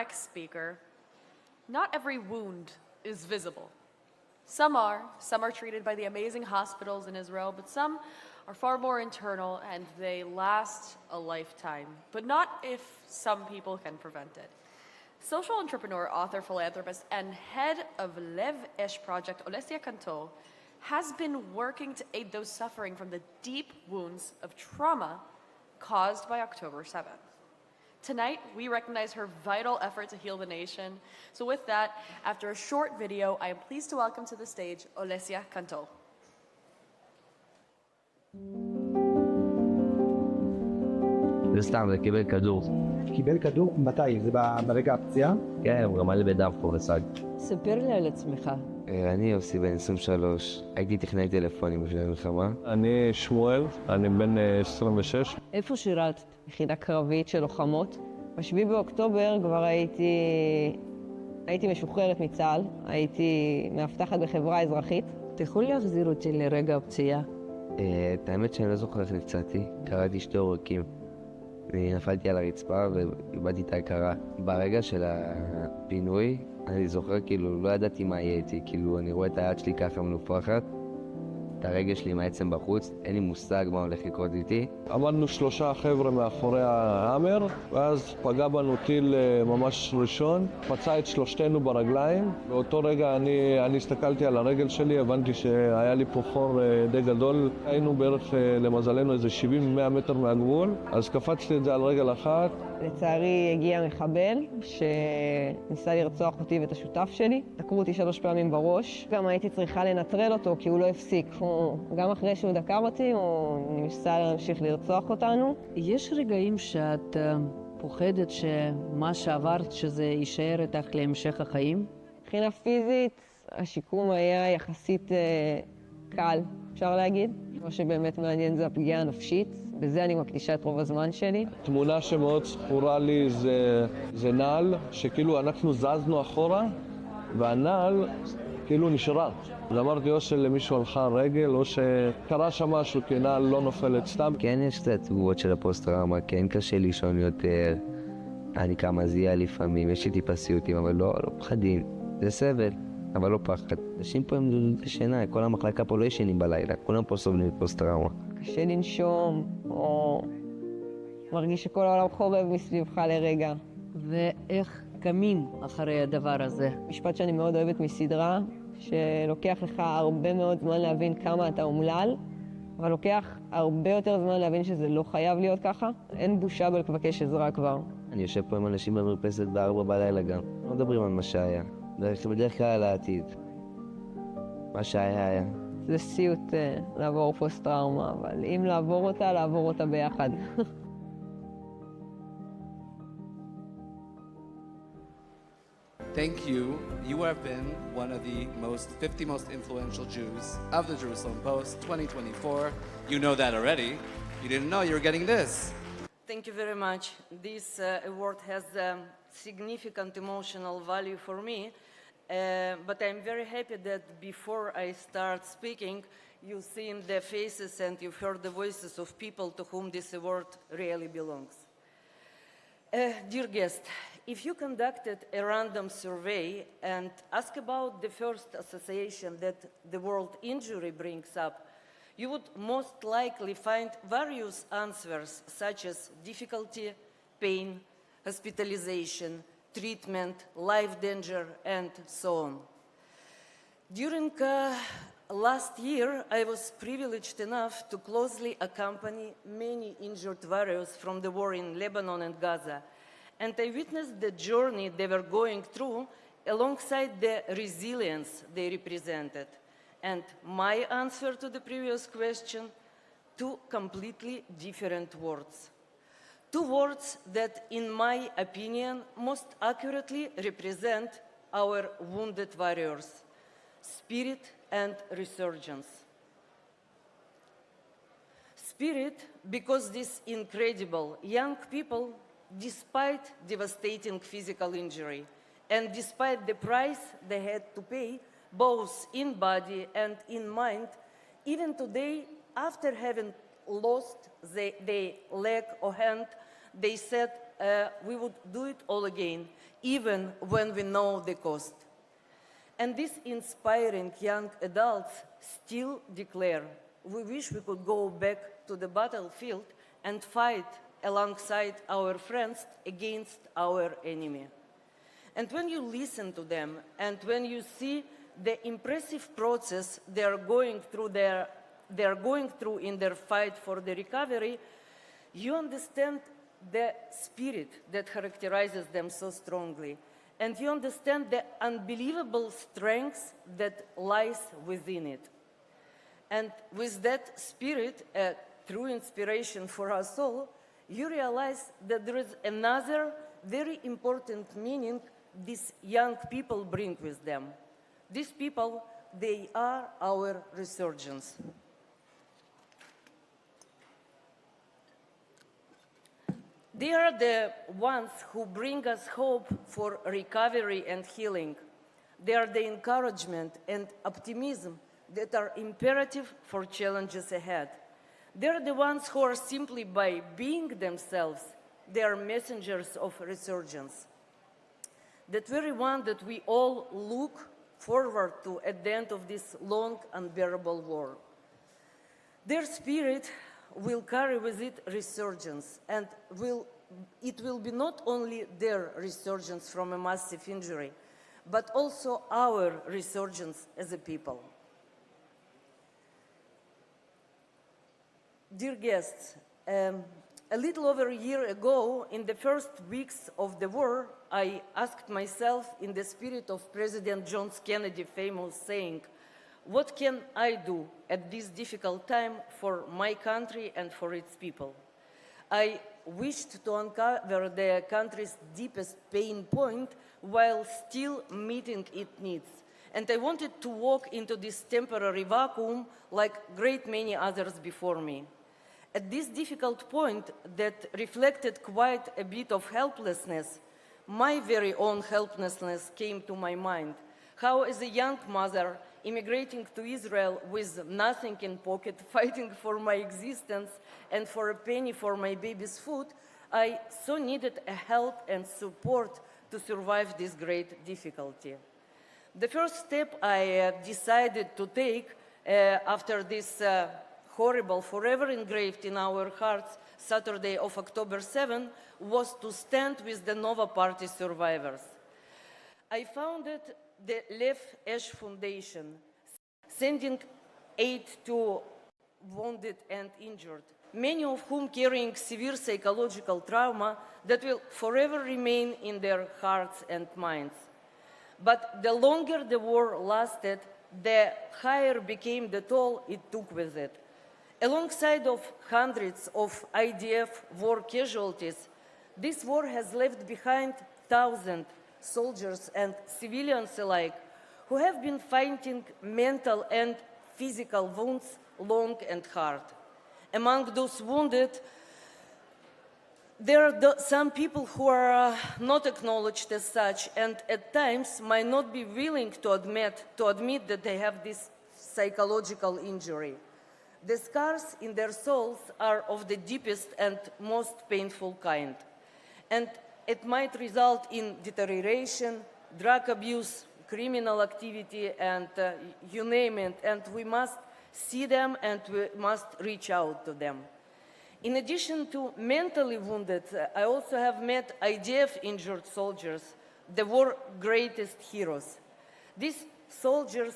next speaker, not every wound is visible. Some are treated by the amazing hospitals in Israel, but some are far more internal and they last a lifetime, but not if some people can prevent it. Social entrepreneur, author, philanthropist, and head of Lev Esh project, Olessia Kantor, has been working to aid those suffering from the deep wounds of trauma caused by October 7th. Tonight, we recognize her vital effort to heal the nation. So with that, after a short video, I am pleased to welcome to the stage Olessia Kantor. זה סתם, זה קיבל כדור. קיבל כדור? מתי? זה ברגע הפציעה? כן, הוא רמל לי בדם פה וסג. ספר לי על עצמך. אני יוסי בן 23, הייתי טכנאי טלפונים בשביל המלחמה. אני שמואל, אני בן 26. איפה שירת? יחידה קרבית של לוחמות. ב-7 באוקטובר כבר הייתי משוחררת מצה"ל, הייתי מאבטחת בחברה אזרחית. אתה יכול להחזיר אותי לרגע הפציעה? את האמת שאני לא זוכר איך נפצעתי, קראתי 2 עורקים. אני נפלתי על הרצפה ואיבדתי את ההכרה. ברגע של הפינוי, אני זוכר כאילו לא ידעתי מה יהיה איתי, כאילו אני רואה את היד שלי ככה מנופחת, את הרגל שלי מהעצם בחוץ, אין לי מושג מה הולך לקרות איתי. עמדנו 3 חבר'ה מאחורי ההאמר, ואז פגע בנו טיל ממש ראשון, פצע את 3 ברגליים. באותו רגע אני הסתכלתי על הרגל שלי, הבנתי שהיה לי פה חור די גדול. היינו בערך למזלנו איזה 70-100 מטר מהגבול, אז קפצתי את זה על רגל אחת. לצערי הגיע מחבל שניסה לרצוח אותי ואת השותף שלי. דקרו אותי 3 פעמים בראש. גם הייתי צריכה לנטרל אותו כי הוא לא הפסיק. גם אחרי שהוא דקר אותי, הוא ניסה להמשיך לרצוח אותנו. יש רגעים שאת פוחדת שמה שעברת, שזה יישאר איתך להמשך החיים? מבחינה פיזית, השיקום היה יחסית קל, אפשר להגיד. מה שבאמת מעניין זה הפגיעה הנפשית. בזה אני מקדישה את רוב הזמן שלי. תמונה שמאוד זכורה לי זה נעל, שכאילו אנחנו זזנו אחורה, והנעל כאילו נשארה. אז אמרתי או שלמישהו הלכה רגל, או שקרה שם משהו, כי נעל לא נופלת סתם. כן, יש קצת תגובות של הפוסט-טראומה, כן קשה לישון יותר, אני כמה זיע לפעמים, יש לי טיפה סיוטים, אבל לא פחדים. זה סבל, אבל לא פחד. אנשים פה הם דודות שינה, כל המחלקה פה לא ישנים בלילה, כולם פה סובלים מפוסט-טראומה. קשה לנשום, או מרגיש שכל העולם חורב מסביבך לרגע. ואיך קמים אחרי הדבר הזה? משפט שאני מאוד אוהבת מסדרה, שלוקח לך הרבה מאוד זמן להבין כמה אתה אומלל, אבל לוקח הרבה יותר זמן להבין שזה לא חייב להיות ככה. אין בושה בלבקש עזרה כבר. אני יושב פה עם אנשים במרפסת ב-4 בלילה גם. לא מדברים על מה שהיה. בדרך כלל על העתיד. מה שהיה היה. זה סיוט לעבור פוסט-טראומה, אבל אם לעבור אותה ביחד. Thank you. You have been one of the 50 most influential Jews of the Jerusalem Post 2024. You know that already. You didn't know you were getting this. Thank you very much. This award has significant emotional value for me, but I'm very happy that before I start speaking, you've seen the faces and you've heard the voices of people to whom this award really belongs. Dear guest, if you conducted a random survey and ask about the first association that the word injury brings up, you would most likely find various answers such as difficulty, pain, hospitalization, treatment, life danger, and so on. During last year, I was privileged enough to closely accompany many injured warriors from the war in Lebanon and Gaza, and I witnessed the journey they were going through alongside the resilience they represented. And my answer to the previous question, 2 completely different words. 2 words that, in my opinion, most accurately represent our wounded warriors: spirit and resurgence. Spirit, because these incredible young people, despite devastating physical injury and despite the price they had to pay, both in body and in mind, even today, after having lost their leg or hand, they said we would do it all again, even when we know the cost. And these inspiring young adults still declare, we wish we could go back to the battlefield and fight alongside our friends against our enemy. And when you listen to them and when you see the impressive process they are going through in their fight for the recovery, you understand the spirit that characterizes them so strongly. And you understand the unbelievable strength that lies within it. And with that spirit, a true inspiration for us all, you realize that there is another very important meaning these young people bring with them. These people, they are our resurgence. They are the ones who bring us hope for recovery and healing. They are the encouragement and optimism that are imperative for challenges ahead. They are the ones who are simply by being themselves, they are messengers of resurgence. That very one that we all look forward to at the end of this long, unbearable war. Their spirit will carry with it resurgence, and it will be not only their resurgence from a massive injury, but also our resurgence as a people. Dear guests, a little over a year ago, in the first weeks of the war, I asked myself, in the spirit of President John F. Kennedy's famous saying, what can I do at this difficult time for my country and for its people? I wished to uncover the country's deepest pain point while still meeting its needs. And I wanted to walk into this temporary vacuum like great many others before me. At this difficult point that reflected quite a bit of helplessness, my very own helplessness came to my mind. How, as a young mother immigrating to Israel with nothing in pocket, fighting for my existence and for a penny for my baby's food, I so needed a help and support to survive this great difficulty. The first step I decided to take after this horrible, forever engraved in our hearts Saturday of October 7 was to stand with the Nova Party survivors. I founded the Lev Esh Foundation, sending aid to wounded and injured, many of whom carrying severe psychological trauma that will forever remain in their hearts and minds. But the longer the war lasted, the higher became the toll it took with it. Alongside of hundreds of IDF war casualties, this war has left behind thousands of soldiers and civilians alike who have been fighting mental and physical wounds long and hard. Among those wounded, there are some people who are not acknowledged as such and at times might not be willing to admit that they have this psychological injury. The scars in their souls are of the deepest and most painful kind. And it might result in deterioration, drug abuse, criminal activity, and you name it. And we must see them and we must reach out to them. In addition to mentally wounded, I also have met IDF injured soldiers, the war's greatest heroes. These soldiers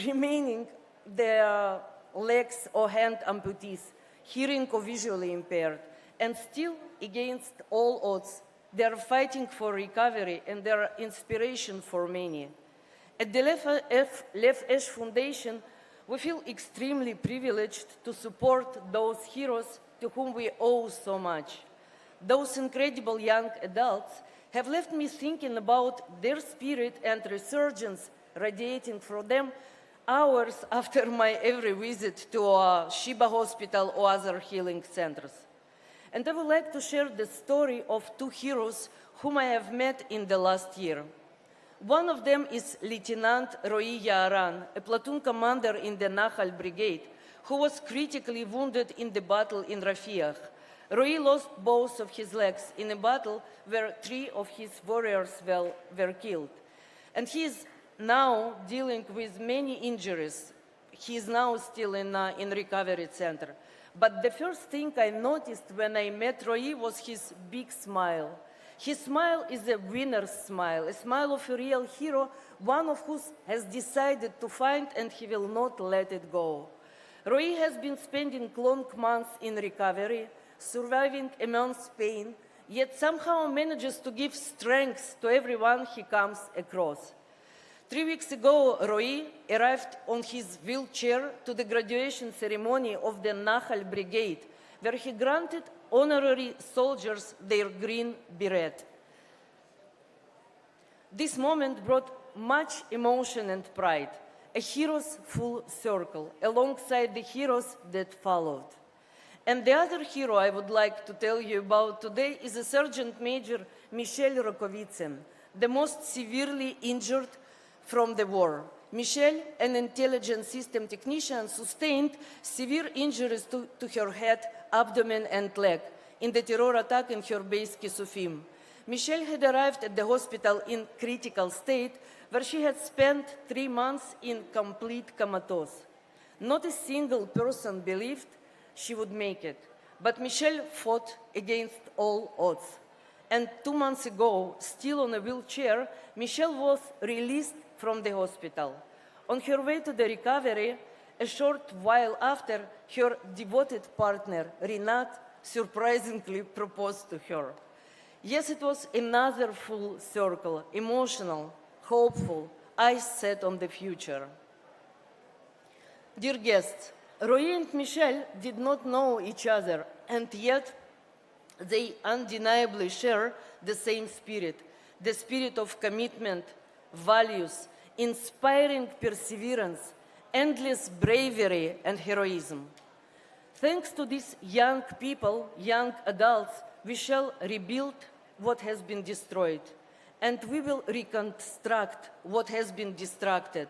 remaining their legs or hand amputees, hearing or visually impaired, and still, against all odds, they are fighting for recovery and they are inspiration for many. At the Lev Esh Foundation, we feel extremely privileged to support those heroes to whom we owe so much. Those incredible young adults have left me thinking about their spirit and resurgence radiating from them hours after my every visit to Sheba Hospital or other healing centers. And I would like to share the story of two heroes whom I have met in the last year. One of them is Lieutenant Roy Yaaran, a platoon commander in the Nahal Brigade, who was critically wounded in the battle in Rafiah. Roy lost both of his legs in a battle where 3 of his warriors were killed. And he is now dealing with many injuries. He is now still in recovery center. But the first thing I noticed when I met Roy was his big smile. His smile is a winner's smile, a smile of a real hero, one of whom has decided to find and he will not let it go. Roy has been spending long months in recovery, surviving immense pain, yet somehow manages to give strength to everyone he comes across. 3 weeks ago, Roy arrived on his wheelchair to the graduation ceremony of the Nahal Brigade, where he granted honorary soldiers their green beret. This moment brought much emotion and pride, a hero's full circle, alongside the heroes that followed. And the other hero I would like to tell you about today is a Sergeant Major Michel Rokovitsyn, the most severely injured from the war. Michelle, an intelligence system technician, sustained severe injuries to her head, abdomen, and leg in the terror attack in her base Kisufim. Michelle had arrived at the hospital in critical state, where she had spent 3 months in complete comatose. Not a single person believed she would make it, but Michelle fought against all odds. And 2 months ago, still on a wheelchair, Michelle was released from the hospital. On her way to the recovery, a short while after, her devoted partner, Rinat, surprisingly proposed to her. Yes, it was another full circle, emotional, hopeful, eyes set on the future. Dear guests, Roy and Michelle did not know each other, and yet they undeniably share the same spirit, the spirit of commitment, values, inspiring perseverance, endless bravery and heroism. Thanks to these young people, young adults, we shall rebuild what has been destroyed, and we will reconstruct what has been distracted.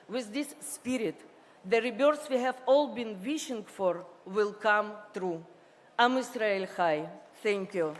With this spirit, the rebirth we have all been wishing for will come true. Am Israel Chai. Thank you.